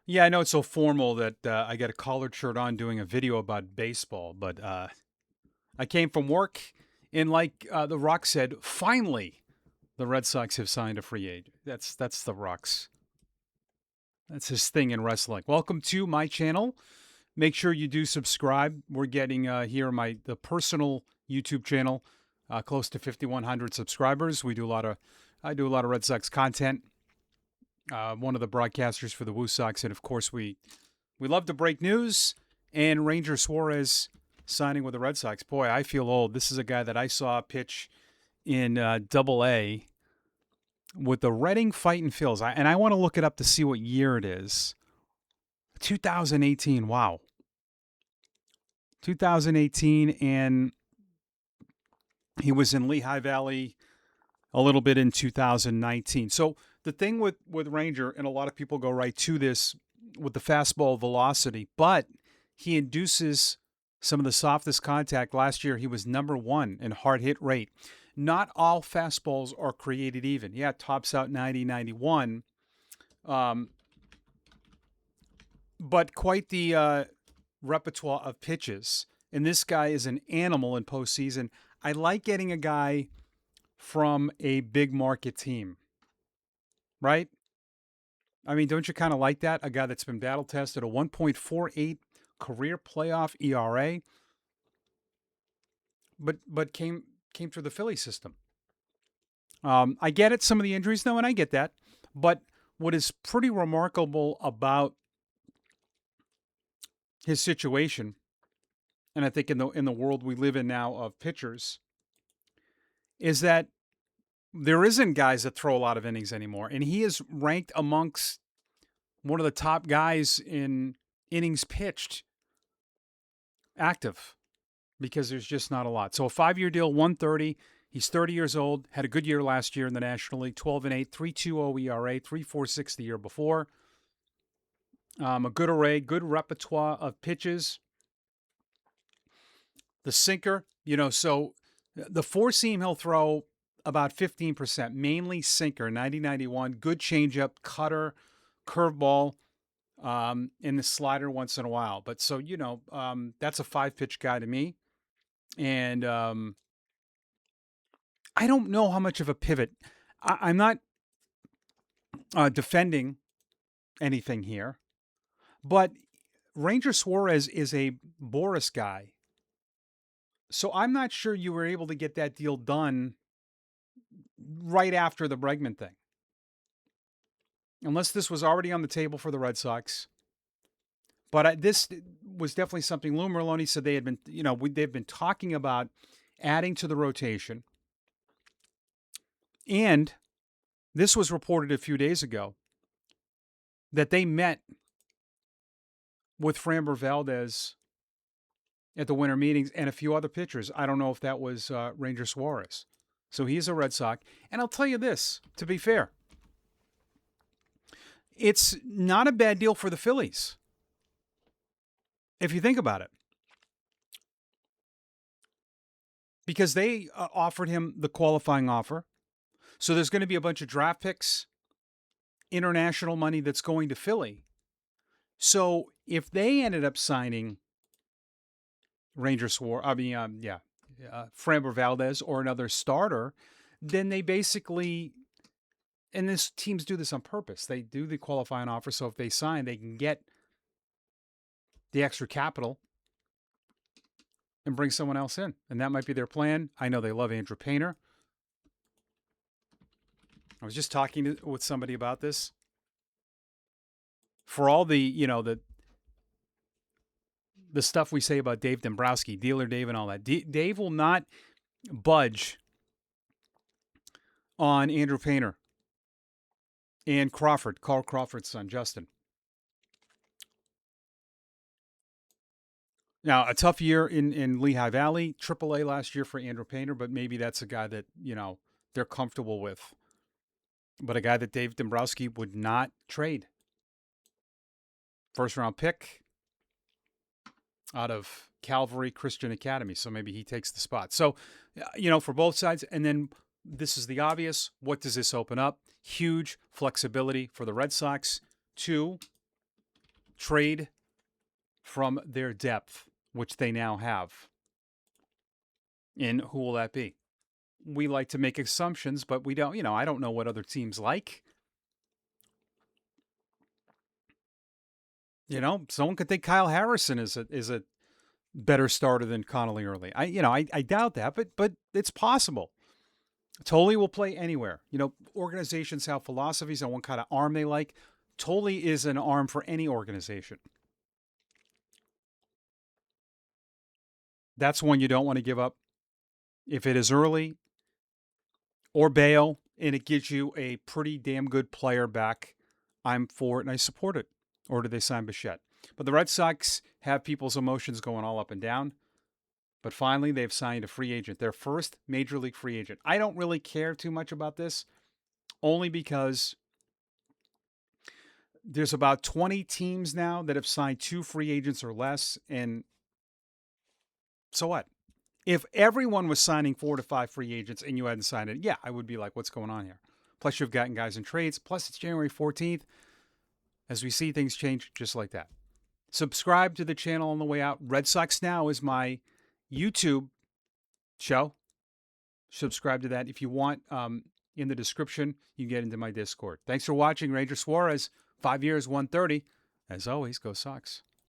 Yeah, I know it's so formal that I got a collared shirt on doing a video about baseball, but I came from work and like the Rock said, finally the Red Sox have signed a free agent. That's the Rock's. That's his thing in wrestling. Welcome to my channel. Make sure you do subscribe. We're getting here my the personal YouTube channel close to 5,100 subscribers. I do a lot of Red Sox content. One of the broadcasters for the Woo Sox, and of course we love to break news. And Ranger Suarez signing with the Red Sox. Boy, I feel old. This is a guy that I saw pitch in Double A with the Reading Fightin' Phils. And I want to look it up to see what year it is. 2018. Wow. 2018, and he was in Lehigh Valley a little bit in 2019. So the thing with Ranger, and a lot of people go right to this with the fastball velocity, but he induces some of the softest contact. Last year, he was number one in hard hit rate. Not all fastballs are created even. Yeah, tops out 90, 91. Um, but quite the repertoire of pitches. And this guy is an animal in postseason. I like getting a guy from a big market team, right? I mean, don't you kind of like that? A guy that's been battle tested, a 1.48 career playoff ERA, but came through the Philly system. I get it, some of the injuries, no, and I get that. But what is pretty remarkable about his situation, and I think in the world we live in now of pitchers, is that there isn't guys that throw a lot of innings anymore, and he is ranked amongst one of the top guys in innings pitched active because there's just not a lot. So a 5-year deal, 130. He's 30 years old, had a good year last year in the National League, 12 and 8, 3.20 ERA, 3.46 the year before. A good array, good repertoire of pitches. The sinker, so the four seam he'll throw about 15%, mainly sinker, 90-91, good changeup, cutter, curveball, and the slider once in a while. But so, that's a 5 pitch guy to me. And I don't know how much of a pivot. I'm not defending anything here, but Ranger Suarez is a Boris guy. So I'm not sure you were able to get that deal done right after the Bregman thing. Unless this was already on the table for the Red Sox. But this was definitely something Lou Merlone said they had been, they've been talking about adding to the rotation. And this was reported a few days ago that they met with Framber Valdez at the winter meetings and a few other pitchers. I don't know if that was Ranger Suarez. So he's a Red Sox. And I'll tell you this, to be fair, it's not a bad deal for the Phillies. If you think about it. Because they offered him the qualifying offer. So there's going to be a bunch of draft picks, international money that's going to Philly. So if they ended up signing Framber Valdez or another starter, then they basically, and this teams do this on purpose. They do the qualifying offer, so if they sign, they can get the extra capital and bring someone else in, and that might be their plan. I know they love Andrew Painter. I was just talking with somebody about this. For all the the stuff we say about Dave Dombrowski, Dealer Dave, and all that, Dave will not budge on Andrew Painter and Carl Crawford's son, Justin. Now, a tough year in Lehigh Valley, AAA last year for Andrew Painter, but maybe that's a guy that, they're comfortable with. But a guy that Dave Dombrowski would not trade. First round pick out of Calvary Christian Academy. So maybe he takes the spot. So, for both sides. And then this is the obvious. What does this open up? Huge flexibility for the Red Sox to trade from their depth, which they now have. And who will that be? We like to make assumptions, but we don't, I don't know what other teams like. Someone could think Kyle Harrison is a better starter than Connolly early. I doubt that, but it's possible. Toley will play anywhere. Organizations have philosophies on what kind of arm they like. Toley is an arm for any organization. That's one you don't want to give up. If it is early or Bayo and it gives you a pretty damn good player back, I'm for it and I support it. Or do they sign Bichette? But the Red Sox have people's emotions going all up and down. But finally, they've signed a free agent, their first major league free agent. I don't really care too much about this, only because there's about 20 teams now that have signed 2 free agents or less. And so what? If everyone was signing 4 to 5 free agents and you hadn't signed it, yeah, I would be like, what's going on here? Plus, you've gotten guys in trades. Plus, it's January 14th. As we see things change just like that. Subscribe to the channel on the way out. Red Sox Now is my YouTube show. Subscribe to that. If you want, in the description, you can get into my Discord. Thanks for watching. Ranger Suarez, 5 years, 130. As always, go Sox.